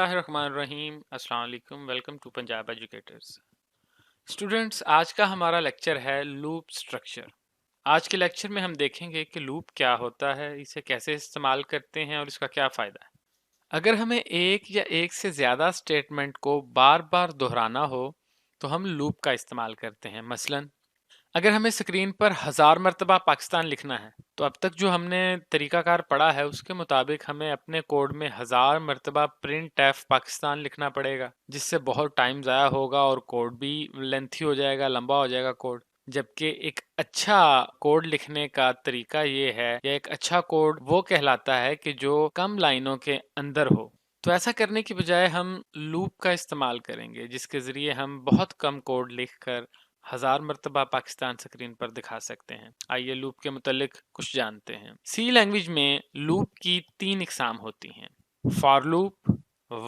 बिस्मिल्लाहिर्रहमानिर्रहीम अस्सलाम वालेकुम। Welcome to Punjab educators. Students, आज का हमारा लेक्चर है लूप स्ट्रक्चर। आज के लेक्चर में हम देखेंगे कि लूप क्या होता है, इसे कैसे इस्तेमाल करते हैं और इसका क्या फ़ायदा है। अगर हमें एक या एक से ज़्यादा स्टेटमेंट को बार बार दोहराना हो तो हम लूप का इस्तेमाल करते हैं। मसलन अगर हमें स्क्रीन पर 1000 मरतबा पाकिस्तान लिखना है तो अब तक जो हमने तरीकाकार पढ़ा है उसके मुताबिक हमें अपने कोड में 1000 मरतबा प्रिंट एफ पाकिस्तान लिखना पड़ेगा, जिससे बहुत टाइम ज़ाया होगा और कोड भी लेंथी हो जाएगा, लंबा हो जाएगा कोड। जबकि एक अच्छा कोड लिखने का तरीका ये है, या एक अच्छा कोड वो कहलाता है कि जो कम लाइनों के अंदर हो। तो ऐसा करने की बजाय हम लूप का इस्तेमाल करेंगे, जिसके ज़रिए हम बहुत कम कोड लिखकर 1000 मरतबा पाकिस्तान स्क्रीन पर दिखा सकते हैं। आइए लूप के मुतालिक कुछ जानते हैं। सी लैंग्वेज में लूप की 3 इकसाम होती हैं: फॉर लूप,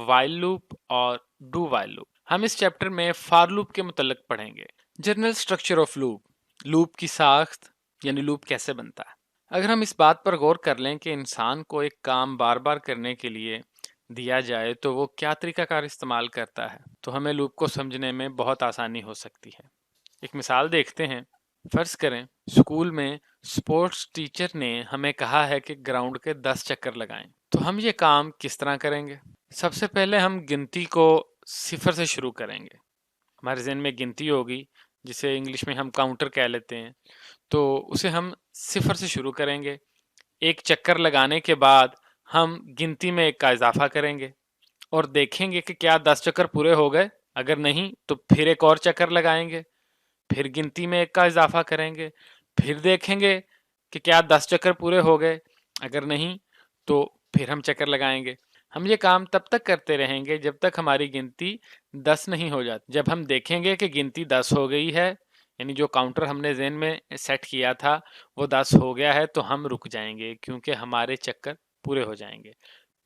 वाइल लूप और डू वाइल लूप। हम इस चैप्टर में फॉर लूप के मुतालिक पढ़ेंगे। General structure of loop, loop की साख्त यानी लूप कैसे बनता है। अगर हम इस बात पर गौर कर लें कि इंसान को एक काम बार बार करने के लिए दिया जाए तो वो क्या तरीकाकार इस्तेमाल करता है, तो हमें लूप को समझने में बहुत आसानी हो सकती है। एक मिसाल देखते हैं। फर्ज करें स्कूल में स्पोर्ट्स टीचर ने हमें कहा है कि ग्राउंड के 10 चक्कर लगाएं। तो हम ये काम किस तरह करेंगे? सबसे पहले हम गिनती को 0 से शुरू करेंगे। हमारे जहन में गिनती होगी, जिसे इंग्लिश में हम काउंटर कह लेते हैं। तो उसे हम 0 से शुरू करेंगे। एक चक्कर लगाने के बाद हम गिनती में 1 का इजाफा करेंगे और देखेंगे कि क्या 10 चक्कर पूरे हो गए। अगर नहीं तो फिर एक और चक्कर लगाएंगे, फिर गिनती में 1 का इजाफा करेंगे, फिर देखेंगे कि क्या 10 चक्कर पूरे हो गए। अगर नहीं तो फिर हम चक्कर लगाएंगे। हम ये काम तब तक करते रहेंगे जब तक हमारी गिनती 10 नहीं हो जाती। जब हम देखेंगे कि गिनती 10 हो गई है, यानी जो काउंटर हमने ज़हन में सेट किया था वो 10 हो गया है, तो हम रुक जाएंगे क्योंकि हमारे चक्कर पूरे हो जाएंगे।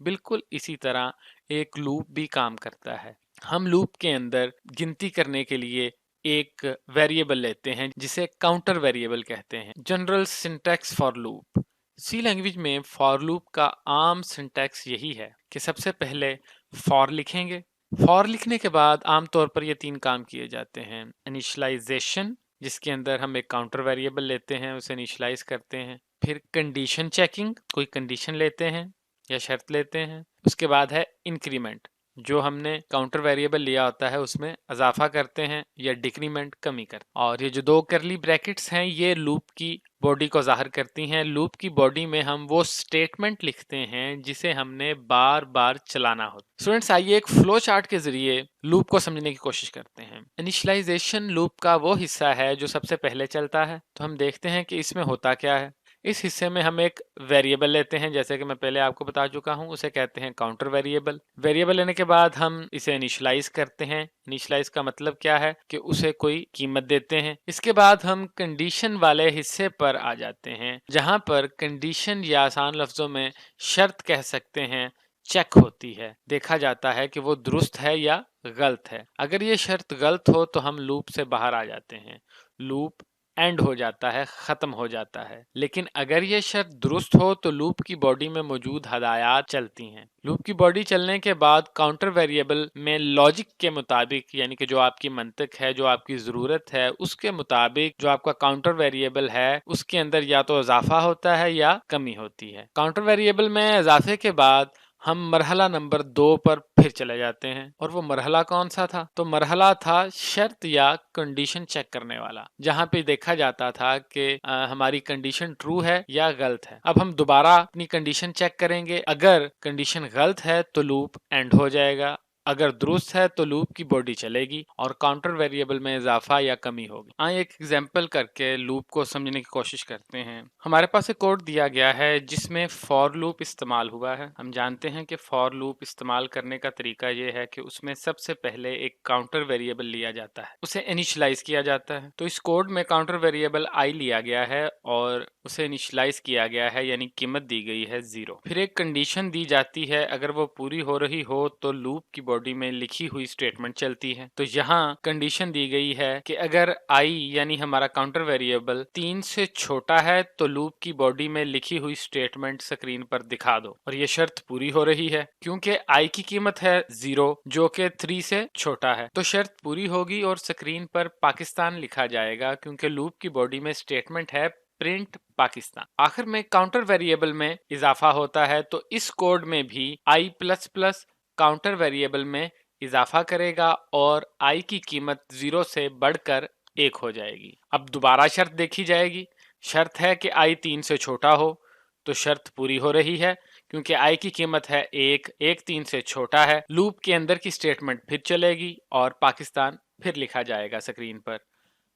बिल्कुल इसी तरह एक लूप भी काम करता है। हम लूप के अंदर गिनती करने के लिए एक वेरिएबल लेते हैं जिसे काउंटर वेरिएबल कहते हैं। General syntax for loop. C language में फॉर लूप का आम सिंटैक्स यही है कि सबसे पहले फॉर लिखेंगे। फॉर लिखने के बाद आमतौर पर ये 3 काम किए जाते हैं: इनिशलाइजेशन, जिसके अंदर हम एक काउंटर वेरिएबल लेते हैं, उसे इनिशलाइज करते हैं। फिर कंडीशन चेकिंग, कोई कंडीशन लेते हैं या शर्त लेते हैं। उसके बाद है इंक्रीमेंट, जो हमने काउंटर वेरिएबल लिया होता है उसमें इजाफा करते हैं या डिक्रीमेंट, कमी करते हैं। और ये जो 2 करली ब्रैकेट्स हैं ये लूप की बॉडी को जाहिर करती हैं। लूप की बॉडी में हम वो स्टेटमेंट लिखते हैं जिसे हमने बार बार चलाना होता है। स्टूडेंट्स, आइए एक फ्लो चार्ट के जरिए लूप को समझने की कोशिश करते हैं। इनिशियलाइजेशन लूप का वो हिस्सा है जो सबसे पहले चलता है। तो हम देखते हैं कि इसमें होता क्या है। इस हिस्से में हम एक वेरिएबल लेते हैं, जैसे कि मैं पहले आपको बता चुका हूं, उसे कहते हैं काउंटर वेरिएबल। वेरिएबल लेने के बाद हम इसे इनिशियलाइज करते हैं। इनिशियलाइज का मतलब क्या है कि उसे कोई कीमत देते हैं। इसके बाद हम कंडीशन वाले हिस्से पर आ जाते हैं, जहां पर कंडीशन या आसान लफ्जों में शर्त कह सकते हैं चेक होती है। देखा जाता है कि वो दुरुस्त है या गलत है। अगर ये शर्त गलत हो तो हम लूप से बाहर आ जाते हैं, लूप एंड हो जाता है, खत्म हो जाता है। लेकिन अगर ये शर्त दुरुस्त हो तो लूप की बॉडी में मौजूद हदायत चलती हैं। लूप की बॉडी चलने के बाद काउंटर वेरिएबल में लॉजिक के मुताबिक, यानी कि जो आपकी मंतिक है, जो आपकी ज़रूरत है, उसके मुताबिक जो आपका काउंटर वेरिएबल है उसके अंदर या तो इजाफा होता है या कमी होती है। काउंटर वेरिएबल में इजाफे के बाद हम मरहला नंबर 2 पर फिर चले जाते हैं। और वो मरहला कौन सा था? तो मरहला था शर्त या कंडीशन चेक करने वाला, जहां पे देखा जाता था कि हमारी कंडीशन ट्रू है या गलत है। अब हम दोबारा अपनी कंडीशन चेक करेंगे। अगर कंडीशन गलत है तो लूप एंड हो जाएगा, अगर दुरुस्त है तो लूप की बॉडी चलेगी और काउंटर वेरिएबल में इजाफा या कमी होगी। आइए एक एग्जांपल करके लूप को समझने की कोशिश करते हैं। हमारे पास एक कोड दिया गया है जिसमें फॉर लूप इस्तेमाल हुआ है। हम जानते हैं कि फॉर लूप इस्तेमाल करने का तरीका ये है कि उसमें सबसे पहले एक काउंटर वेरिएबल लिया जाता है, उसे इनिशियलाइज किया जाता है। तो इस कोड में काउंटर वेरिएबल आई लिया गया है और उसे इनिशियलाइज किया गया है, यानी कीमत दी गई है 0। फिर एक कंडीशन दी जाती है, अगर वो पूरी हो रही हो तो लूप की बॉडी में लिखी हुई स्टेटमेंट चलती है। तो यहाँ कंडीशन दी गई है कि अगर i यानी हमारा काउंटर वेरिएबल 3 से छोटा है तो लूप की बॉडी में लिखी हुई स्टेटमेंट स्क्रीन पर दिखा दो, और ये शर्त पूरी हो रही है क्योंकि i की कीमत है 0 जो कि 3 से छोटा है। तो शर्त पूरी होगी और स्क्रीन पर पाकिस्तान लिखा जाएगा क्योंकि लूप की बॉडी में स्टेटमेंट है प्रिंट पाकिस्तान। आखिर में काउंटर वेरिएबल में इजाफा होता है, तो इस कोड में भी i plus plus counter variable में इजाफा करेगा और i की कीमत 0 से बढ़कर 1 हो जाएगी। अब दोबारा शर्त देखी जाएगी। शर्त है कि i 3 से छोटा हो, तो शर्त पूरी हो रही है क्योंकि i की कीमत है 1, 1 3 से छोटा है। लूप के अंदर की स्टेटमेंट फिर चलेगी और पाकिस्तान फिर लिखा जाएगा स्क्रीन पर।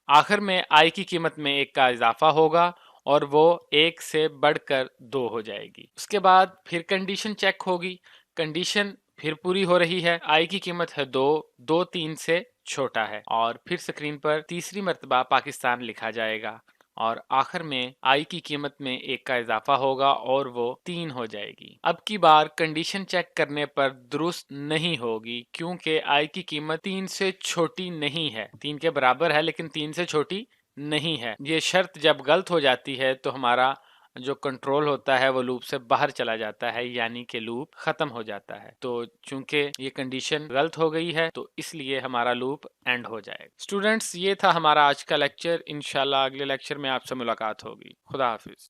आखिर में i की कीमत में 1 का इजाफा होगा और वो 1 से बढ़कर 2 हो जाएगी। उसके बाद फिर कंडीशन चेक होगी। कंडीशन फिर पूरी हो रही है, i की कीमत है 2, 2 3 से छोटा है, और फिर स्क्रीन पर तीसरी मर्तबा पाकिस्तान लिखा जाएगा और आखिर में i की कीमत में 1 का इजाफा होगा और वो 3 हो जाएगी। अब की बार कंडीशन चेक करने पर दुरुस्त नहीं होगी क्योंकि i की कीमत 3 से छोटी नहीं है, 3 के बराबर है लेकिन 3 से छोटी नहीं है। ये शर्त जब गलत हो जाती है तो हमारा जो कंट्रोल होता है वो लूप से बाहर चला जाता है, यानी कि लूप खत्म हो जाता है। तो चूंकि ये कंडीशन गलत हो गई है तो इसलिए हमारा लूप एंड हो जाएगा। स्टूडेंट्स, ये था हमारा आज का लेक्चर। इंशाल्लाह अगले लेक्चर में आपसे मुलाकात होगी। खुदा हाफिज।